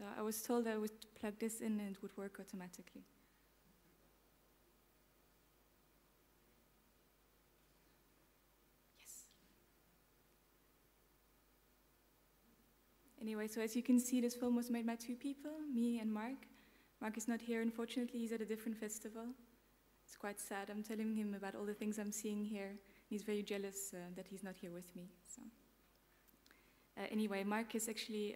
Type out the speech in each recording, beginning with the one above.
So I was told I would plug this in and it would work automatically. Yes. Anyway, so as you can see, this film was made by 2 people, me and Marc. Marc is not here, unfortunately. He's at a different festival. It's quite sad. I'm telling him about all the things I'm seeing here. He's very jealous that he's not here with me. So, anyway, Marc is actually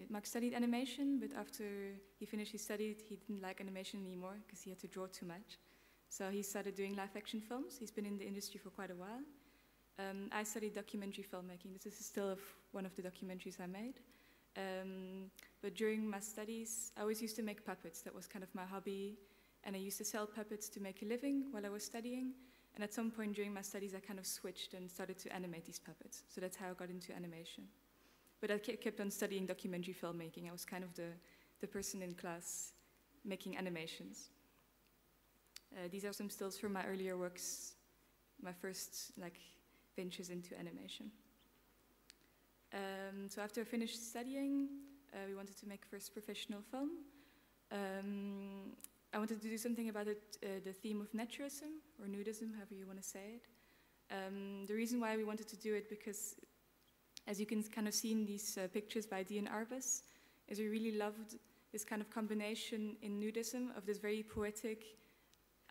Marc studied animation, but after he finished his study, he didn't like animation anymore because he had to draw too much. So he started doing live-action films. He's been in the industry for quite a while. I studied documentary filmmaking. This is still one of the documentaries I made. But during my studies, I always used to make puppets. That was kind of my hobby. And I used to sell puppets to make a living while I was studying. And at some point during my studies, I kind of switched and started to animate these puppets. So that's how I got into animation. But I kept on studying documentary filmmaking. I was kind of the person in class making animations. These are some stills from my earlier works, my first ventures into animation. So after I finished studying, we wanted to make first professional film. I wanted to do something about the theme of naturism, or nudism, however you want to say it. The reason why we wanted to do it, because as you can kind of see in these pictures by Dean Arbus, is we really loved this kind of combination in nudism of this very poetic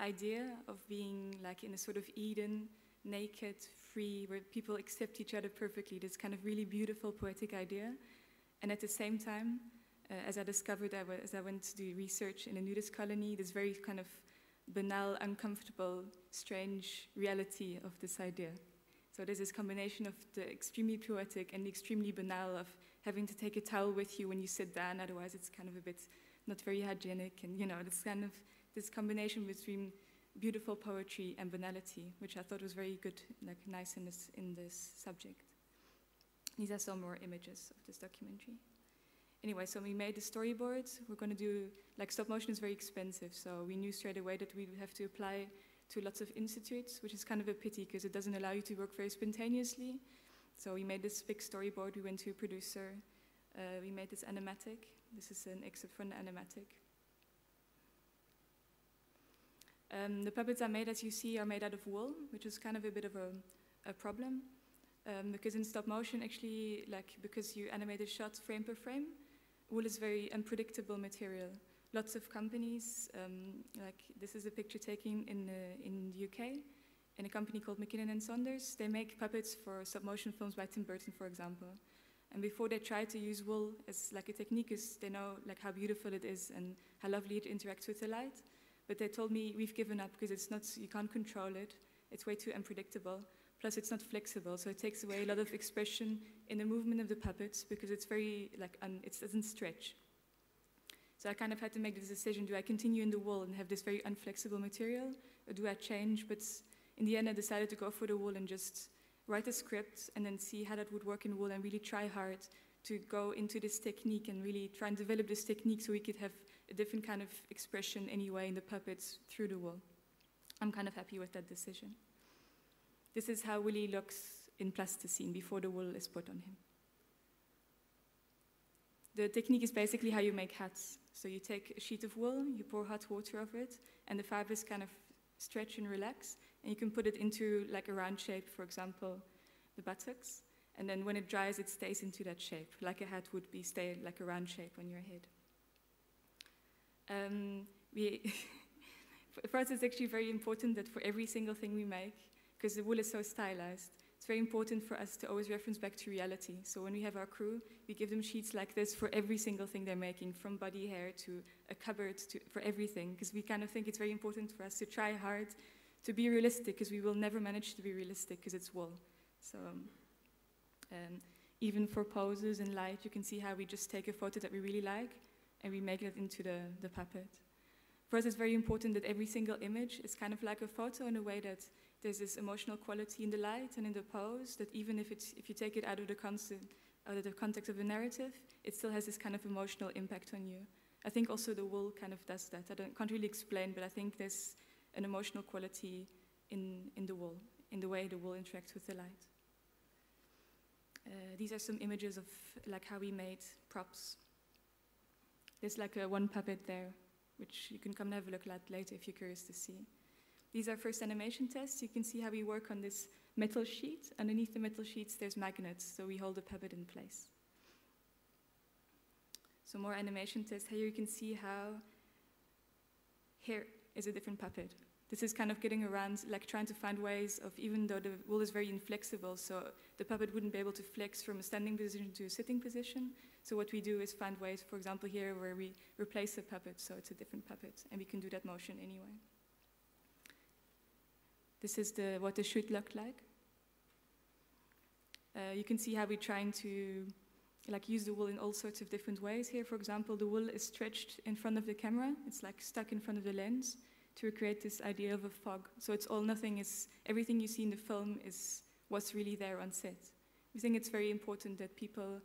idea of being like in a sort of Eden, naked, free, where people accept each other perfectly, this kind of really beautiful poetic idea. And at the same time, as I discovered as I went to do research in a nudist colony, this very kind of banal, uncomfortable, strange reality of this idea. So there's this combination of the extremely poetic and the extremely banal of having to take a towel with you when you sit down, otherwise it's kind of a bit not very hygienic, and this kind of this combination between beautiful poetry and banality, which I thought was very good, nice in this subject. These are some more images of this documentary. Anyway, so we made the storyboard. We're going to do, stop motion is very expensive, so we knew straight away that we would have to apply to lots of institutes, which is kind of a pity because it doesn't allow you to work very spontaneously. So we made this big storyboard. We went to a producer. We made this animatic. This is an excerpt from the animatic. The puppets I made, as you see, are made out of wool, which is kind of a bit of a problem. Because in stop motion, actually, because you animate a shot frame per frame, wool is very unpredictable material. Lots of companies, this is a picture taken in the UK, in a company called McKinnon & Saunders. They make puppets for stop motion films by Tim Burton, for example. And before they try to use wool as a technique, because they know how beautiful it is and how lovely it interacts with the light. But they told me, we've given up because it's not, you can't control it. It's way too unpredictable. Plus, it's not flexible, so it takes away a lot of expression in the movement of the puppets because it's very, it doesn't stretch. So I kind of had to make this decision, do I continue in the wool and have this very unflexible material, or do I change? But in the end, I decided to go for the wool and just write a script and then see how that would work in wool and really try hard to go into this technique and really try and develop this technique so we could have a different kind of expression anyway in the puppets through the wool. I'm kind of happy with that decision. This is how Willy looks in Plasticine before the wool is put on him. The technique is basically how you make hats. So you take a sheet of wool, you pour hot water over it, and the fibers kind of stretch and relax, and you can put it into a round shape, for example, the buttocks, and then when it dries, it stays into that shape, like a hat would stay like a round shape on your head. For us, it's actually very important that for every single thing we make, because the wool is so stylized, it's very important for us to always reference back to reality. So when we have our crew, we give them sheets like this for every single thing they're making, from body hair to a cupboard, for everything, because we kind of think it's very important for us to try hard to be realistic, because we will never manage to be realistic because it's wool. So even for poses and light, you can see how we just take a photo that we really like and we make it into the puppet. For us, it's very important that every single image is kind of like a photo in a way that there's this emotional quality in the light and in the pose that even if you take it out of the context of the narrative, it still has this kind of emotional impact on you. I think also the wool kind of does that. Can't really explain, but I think there's an emotional quality in the wool, in the way the wool interacts with the light. These are some images of how we made props. There's like one puppet there, which you can come and have a look at later if you're curious to see. These are first animation tests. You can see how we work on this metal sheet. Underneath the metal sheets, there's magnets, so we hold the puppet in place. So more animation tests. Here you can see how here is a different puppet. This is kind of getting around, like trying to find ways of, even though the wool is very inflexible, so the puppet wouldn't be able to flex from a standing position to a sitting position. So what we do is find ways, for example, here where we replace the puppet, so it's a different puppet, and we can do that motion anyway. This is what the should look like. You can see how we're trying to use the wool in all sorts of different ways. Here, for example, the wool is stretched in front of the camera. It's like stuck in front of the lens to create this idea of a fog. So it's all nothing, everything you see in the film is what's really there on set. We think it's very important that people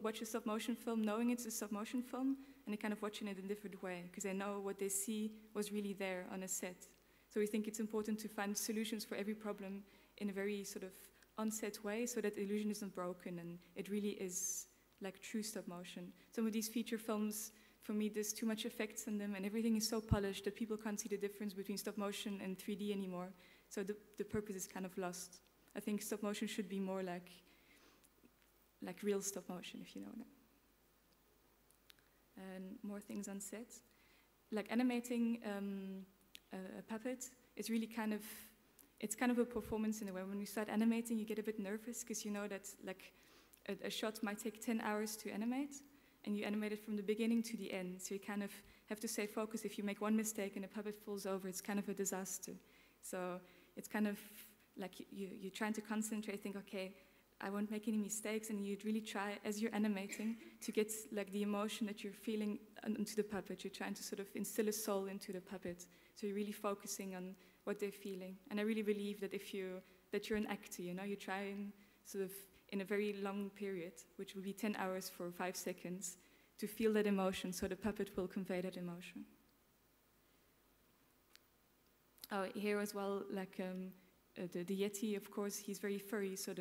watch a stop motion film knowing it's a stop motion film, and they kind of watching it in a different way because they know what they see was really there on a set. So we think it's important to find solutions for every problem in a very sort of on-set way so that the illusion isn't broken and it really is like true stop motion. Some of these feature films, for me, there's too much effects in them and everything is so polished that people can't see the difference between stop motion and 3D anymore. So the purpose is kind of lost. I think stop motion should be more like real stop motion, if you know that. And more things on set. Like animating a puppet is really it's kind of a performance in a way. When we start animating, you get a bit nervous because you know that like a shot might take 10 hours to animate, and you animate it from the beginning to the end. So you kind of have to stay focused. If you make one mistake and a puppet falls over, it's kind of a disaster. So it's kind of like you're trying to concentrate, think, okay, I won't make any mistakes, and you'd really try, as you're animating, to get like the emotion that you're feeling into the puppet. You're trying to sort of instill a soul into the puppet. So you're really focusing on what they're feeling. And I really believe that that you're an actor, you know, you're trying sort of in a very long period, which will be 10 hours for 5 seconds, to feel that emotion, so the puppet will convey that emotion. Oh, here as well, like the Yeti, of course, he's very furry, so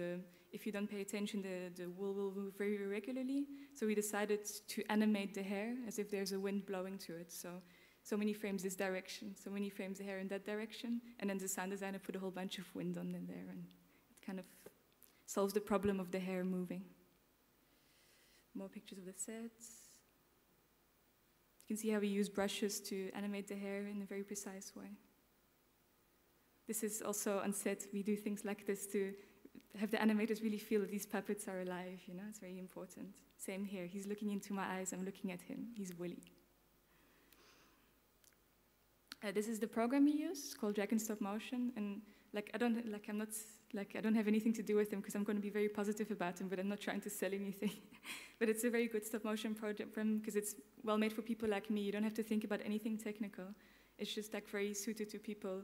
if you don't pay attention, the wool will move very irregularly. So we decided to animate the hair as if there's a wind blowing to it. So many frames this direction, so many frames the hair in that direction, and then the sound designer put a whole bunch of wind on in there, and it kind of solves the problem of the hair moving. More pictures of the sets. You can see how we use brushes to animate the hair in a very precise way. This is also on set, we do things like this to have the animators really feel that these puppets are alive, you know, it's very important. Same here, he's looking into my eyes, I'm looking at him, he's Willy. This is the program we use, it's called Dragon Stop Motion, and I don't have anything to do with him because I'm going to be very positive about him, but I'm not trying to sell anything. But it's a very good stop motion program because it's well made for people like me. You don't have to think about anything technical. It's just like very suited to people.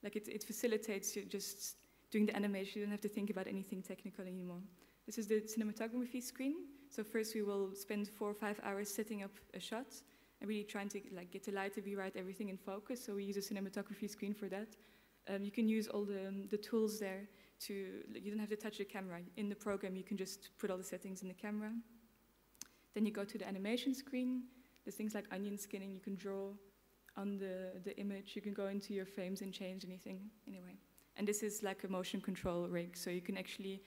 Like it facilitates you just doing the animation. You don't have to think about anything technical anymore. This is the cinematography screen. So first we will spend 4 or 5 hours setting up a shot and really trying to get the light to be right, everything in focus. So we use a cinematography screen for that. You can use all the tools there you don't have to touch the camera. In the program, you can just put all the settings in the camera. Then you go to the animation screen. There's things like onion skinning. You can draw on the image. You can go into your frames and change anything. Anyway, and this is like a motion control rig. So you can actually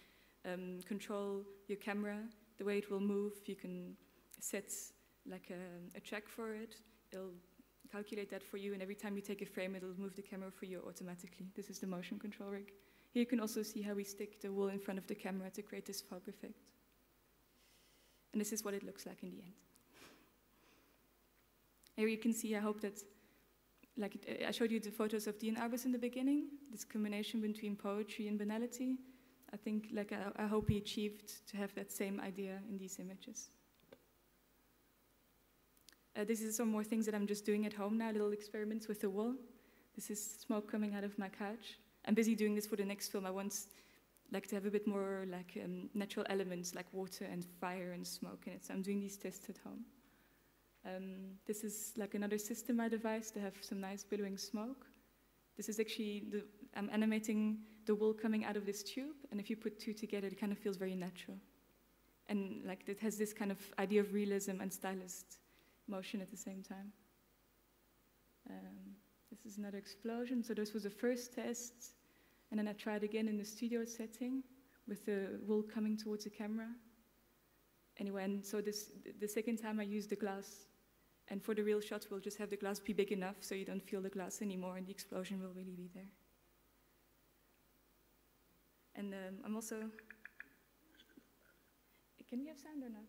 control your camera, the way it will move. You can set like a track for it. It'll calculate that for you, and every time you take a frame, it'll move the camera for you automatically. This is the motion control rig. Here you can also see how we stick the wool in front of the camera to create this fog effect. And this is what it looks like in the end. Here you can see, I hope that, I showed you the photos of Dean Arbus in the beginning, this combination between poetry and banality. I think, I hope he achieved to have that same idea in these images. This is some more things that I'm just doing at home now, little experiments with the wool. This is smoke coming out of my couch. I'm busy doing this for the next film. I want to have a bit more natural elements like water and fire and smoke in it. So I'm doing these tests at home. This is another system I devised to have some nice billowing smoke. This is actually, I'm animating the wool coming out of this tube, and if you put two together, it kind of feels very natural. And it has this kind of idea of realism and stylist. motion at the same time. This is another explosion. So this was the first test, and then I tried again in the studio setting with the wool coming towards the camera. Anyway, and so the second time I used the glass, and for the real shots we'll just have the glass be big enough so you don't feel the glass anymore, and the explosion will really be there. And I'm also... Can we have sound or not?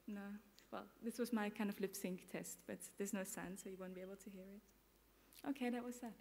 No. Well, this was my kind of lip sync test, but there's no sound, so you won't be able to hear it. Okay, that was that.